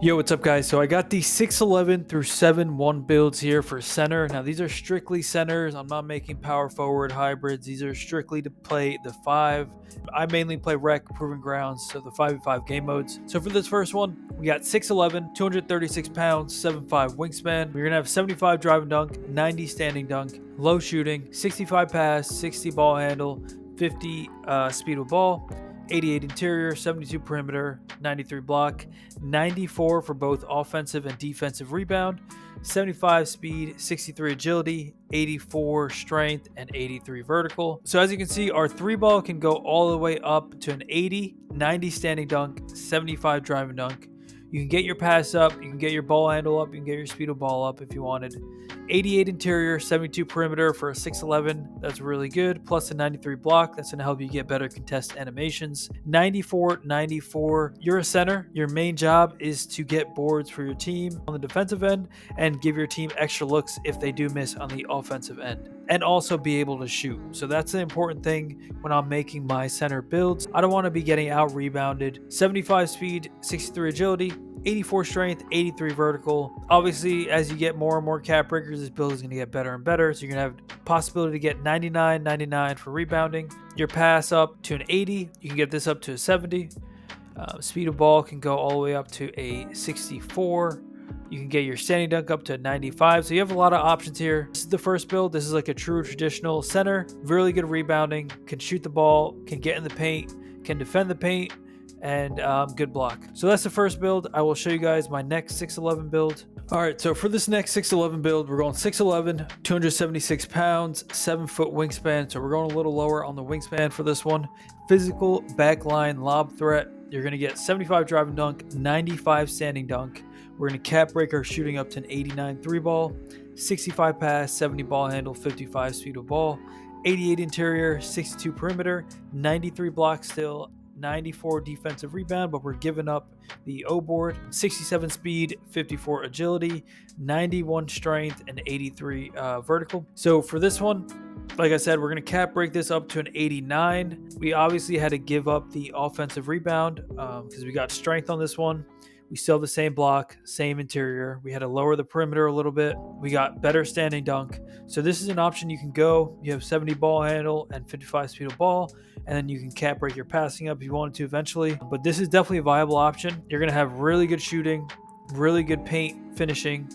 Yo, what's up, guys? So I got the 6'11 through 7'1 builds here for center. Now, these are strictly centers. I'm not making power forward hybrids. These are strictly to play the 5. I mainly play rec, proving grounds, so the 5v5 game modes. So for this first one, we got 6'11, 236 pounds, 7'5 wingspan. We're going to have 75 drive and dunk, 90 standing dunk, low shooting, 65 pass, 60 ball handle, 50 speed with ball, 88 interior, 72 perimeter, 93 block, 94 for both offensive and defensive rebound, 75 speed, 63 agility, 84 strength, and 83 vertical. So as you can see, our 3-ball can go all the way up to an 80, 90 standing dunk, 75 drive and dunk. You can get your pass up, you can get your ball handle up, you can get your speed of ball up if you wanted. 88 interior, 72 perimeter for a 6'11, that's really good. Plus a 93 block, that's going to help you get better contest animations. 94, 94, you're a center. Your main job is to get boards for your team on the defensive end and give your team extra looks if they do miss on the offensive end. And also be able to shoot. So that's the important thing when I'm making my center builds. I don't want to be getting out rebounded. 75 speed, 63 agility, 84 strength, 83 vertical. Obviously, as you get more and more cap breakers, this build is going to get better and better. So you're going to have possibility to get 99, 99 for rebounding. Your pass up to an 80. You can get this up to a 70. Speed of ball can go all the way up to a 64. You can get your standing dunk up to 95. So you have a lot of options here. This is the first build. This is like a true traditional center. Really good rebounding. Can shoot the ball. Can get in the paint. Can defend the paint. And good block. So that's the first build. I will show you guys my next 6'11 build. All right, so for this next 6'11 build, we're going 6'11, 276 pounds, 7-foot wingspan. So we're going a little lower on the wingspan for this one. Physical backline lob threat. You're going to get 75 drive and dunk, 95 standing dunk. We're going to cap break our shooting up to an 89 3-ball, 65 pass, 70 ball handle, 55 speed of ball, 88 interior, 62 perimeter, 93 block still, 94 defensive rebound, but we're giving up the O board, 67 speed, 54 agility, 91 strength, and 83 vertical. So for this one, like I said, we're going to cap break this up to an 89. We obviously had to give up the offensive rebound because we got strength on this one. We still have the same block, same interior. We had to lower the perimeter a little bit. We got better standing dunk. So this is an option you can go. You have 70 ball handle and 55 speed of ball, and then you can cap break your passing up if you wanted to eventually. But this is definitely a viable option. You're going to have really good shooting, really good paint finishing,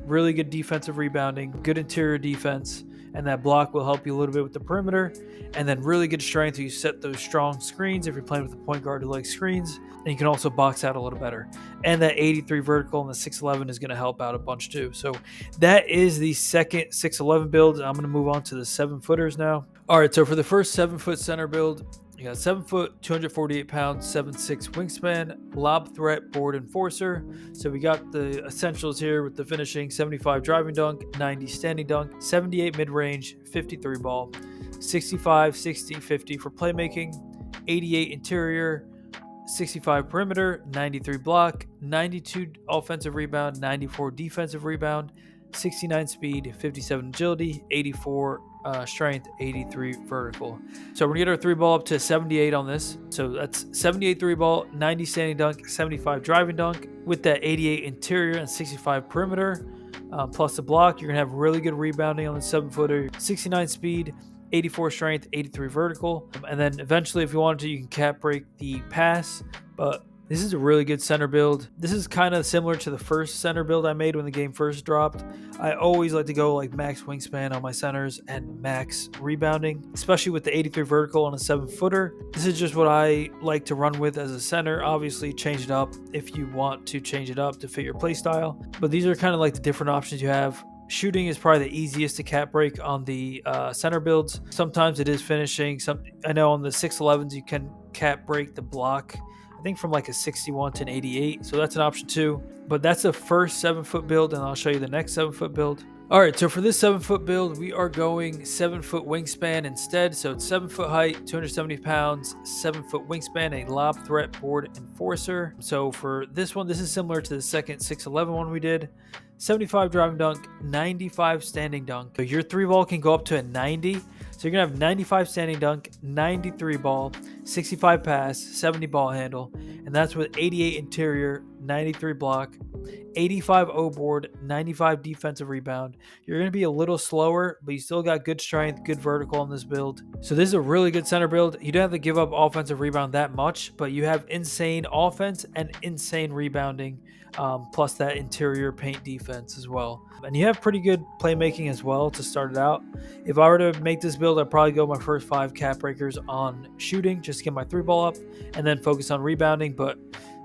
really good defensive rebounding, good interior defense, and that block will help you a little bit with the perimeter, and then really good strength. You set those strong screens if you're playing with a point guard who likes screens, and you can also box out a little better. And that 83 vertical and the 6'11 is going to help out a bunch too. So that is the second 6'11 build. I'm going to move on to the 7-footers now. All right, so for the first 7-foot center build, you got 7 foot, 248 pounds, 7'6 wingspan, lob threat, board enforcer. So we got the essentials here with the finishing: 75 driving dunk, 90 standing dunk, 78 mid-range, 53 ball, 65, 60, 50 for playmaking, 88 interior, 65 perimeter, 93 block, 92 offensive rebound, 94 defensive rebound, 69 speed, 57 agility, 84 strength, 83 vertical. So we're gonna get our 3-ball up to 78 on this. So that's 78 3-ball, 90 standing dunk, 75 driving dunk with that 88 interior and 65 perimeter. Plus the block, you're gonna have really good rebounding on the 7-footer, 69 speed, 84 strength, 83 vertical. And then eventually, if you wanted to, you can cap break the pass. But this is a really good center build. This is kind of similar to the first center build I made when the game first dropped. I always like to go like max wingspan on my centers and max rebounding, especially with the 83 vertical on a 7-footer. This is just what I like to run with as a center. Obviously, change it up if you want to change it up to fit your play style. But these are kind of like the different options you have. Shooting is probably the easiest to cap break on the center builds. Sometimes it is finishing. I know on the 6'11s you can cap break the block, I think from like a 61 to an 88. So that's an option too. But that's the first 7-foot build, and I'll show you the next 7-foot build. All right, so for this 7-foot build, we are going 7-foot wingspan instead. So it's 7-foot height, 270 pounds, 7-foot wingspan, a lob threat, board enforcer. So for this one, this is similar to the second 6'11 one we did. 75 driving dunk, 95 standing dunk. So your 3-ball can go up to a 90. So you're going to have 95 standing dunk, 93 ball, 65 pass, 70 ball handle, and that's with 88 interior, 93 block, 85 O board, 95 defensive rebound. You're going to be a little slower, but you still got good strength, good vertical on this build. So this is a really good center build. You don't have to give up offensive rebound that much, but you have insane offense and insane rebounding, plus that interior paint defense as well. And you have pretty good playmaking as well to start it out. If I were to make this build, I'd probably go my first 5 cap breakers on shooting, just to get my 3-ball up, and then focus on rebounding. But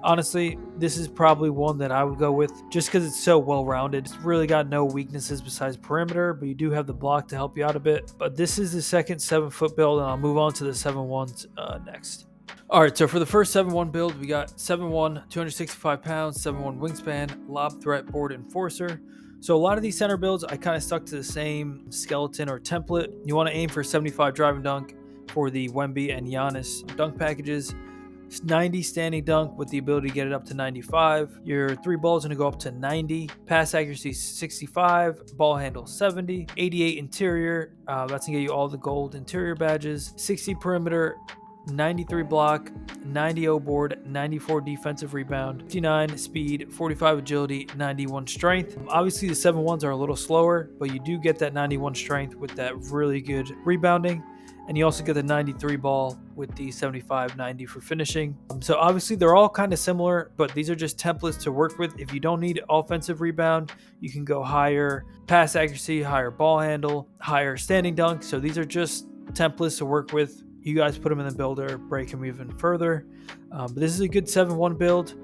honestly, this is probably one that I would go with just because it's so well-rounded. It's really got no weaknesses besides perimeter, but you do have the block to help you out a bit. But this is the second 7-foot build, and I'll move on to the 7-1s next. All right, so for the first 7-1 build, we got 7'1", 265 pounds, 7'1" wingspan, lob threat board enforcer. So a lot of these center builds, I kind of stuck to the same skeleton or template. You want to aim for 75 drive and dunk for the Wemby and Giannis dunk packages. 90 standing dunk with the ability to get it up to 95. Your 3 balls going to go up to 90. Pass accuracy 65. Ball handle 70. 88 interior. That's going to get you all the gold interior badges. 60 perimeter. 93 block, 90 O board, 94 defensive rebound, 59 speed, 45 agility, 91 strength. Obviously the 7-1s are a little slower, but you do get that 91 strength with that really good rebounding. And you also get the 93 ball with the 75-90 for finishing. So obviously they're all kind of similar, but these are just templates to work with. If you don't need offensive rebound, you can go higher pass accuracy, higher ball handle, higher standing dunk. So these are just templates to work with. You guys put them in the builder, break them even further. But this is a good 7-1 build.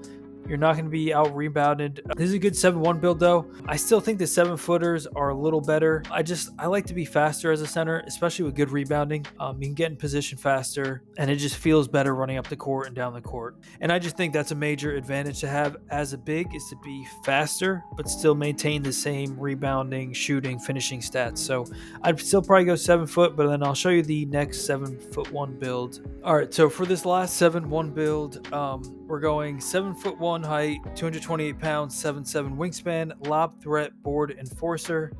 You're not going to be out rebounded. This is a good 7-1 build though. I still think the 7-footers are a little better. I like to be faster as a center, especially with good rebounding. You can get in position faster, and it just feels better running up the court and down the court. And I just think that's a major advantage to have as a big, is to be faster, but still maintain the same rebounding, shooting, finishing stats. So I'd still probably go 7-foot, but then I'll show you the next 7'1" build. All right, so for this last 7'1" build, we're going 7'1" height, 228 pounds, 7'7" wingspan, lob threat board enforcer.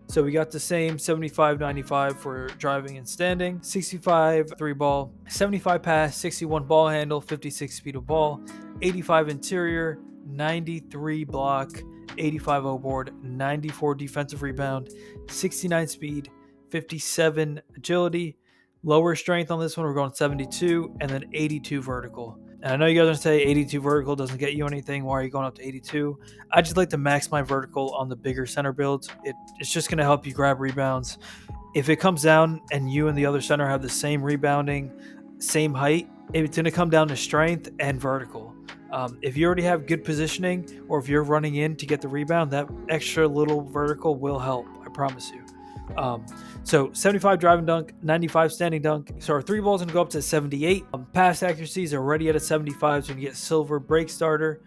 So we got the same 75-95 for driving and standing, 65 3-ball, 75 pass, 61 ball handle, 56 speed of ball, 85 interior, 93 block, 85 O board, 94 defensive rebound, 69 speed, 57 agility. Lower strength on this one, we're going 72, and then 82 vertical. And I know you guys are going to say 82 vertical doesn't get you anything. Why are you going up to 82? I just like to max my vertical on the bigger center builds. It's just going to help you grab rebounds. If it comes down and you and the other center have the same rebounding, same height, it's going to come down to strength and vertical. If you already have good positioning, or if you're running in to get the rebound, that extra little vertical will help. I promise you. So 75 drive and dunk, 95 standing dunk. So our 3 balls going to go up to 78. Pass accuracy is already at a 75, so you can get silver break starter.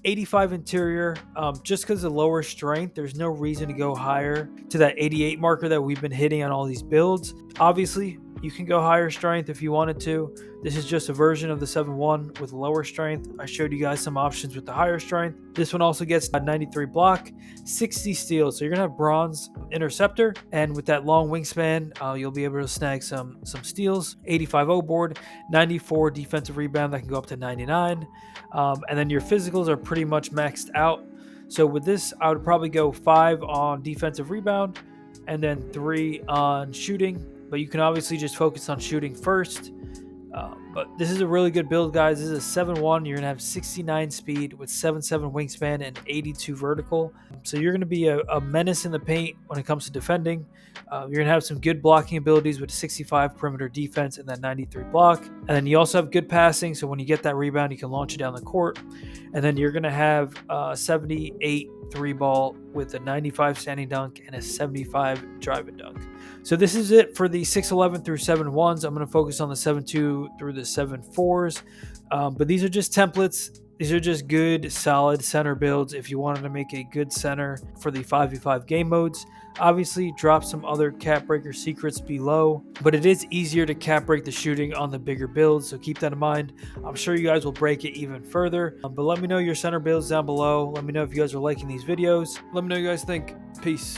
85 interior, just because of lower strength, there's no reason to go higher to that 88 marker that we've been hitting on all these builds. Obviously, you can go higher strength if you wanted to. This is just a version of the 7-1 with lower strength. I showed you guys some options with the higher strength. This one also gets a 93 block, 60 steal. So you're going to have bronze interceptor, and with that long wingspan, you'll be able to snag some steals. 85 O board, 94 defensive rebound that can go up to 99. And then your physicals are pretty much maxed out. So with this, I would probably go 5 on defensive rebound and then 3 on shooting. But you can obviously just focus on shooting first. But this is a really good build, guys. This is a 7-1. You're going to have 69 speed with 7'7" wingspan and 82 vertical. So you're going to be a menace in the paint when it comes to defending. You're going to have some good blocking abilities with 65 perimeter defense and that 93 block. And then you also have good passing. So when you get that rebound, you can launch it down the court. And then you're going to have 78 3-ball with a 95 standing dunk and a 75 drive and dunk. So this is it for the 6'11 through 7'1s. I'm going to focus on the 7'2 through the 7'4s. But these are just templates. These are just good, solid center builds if you wanted to make a good center for the 5v5 game modes. Obviously, drop some other cap breaker secrets below, but it is easier to cap break the shooting on the bigger builds, so keep that in mind. I'm sure you guys will break it even further, but let me know your center builds down below. Let me know if you guys are liking these videos. Let me know what you guys think. Peace.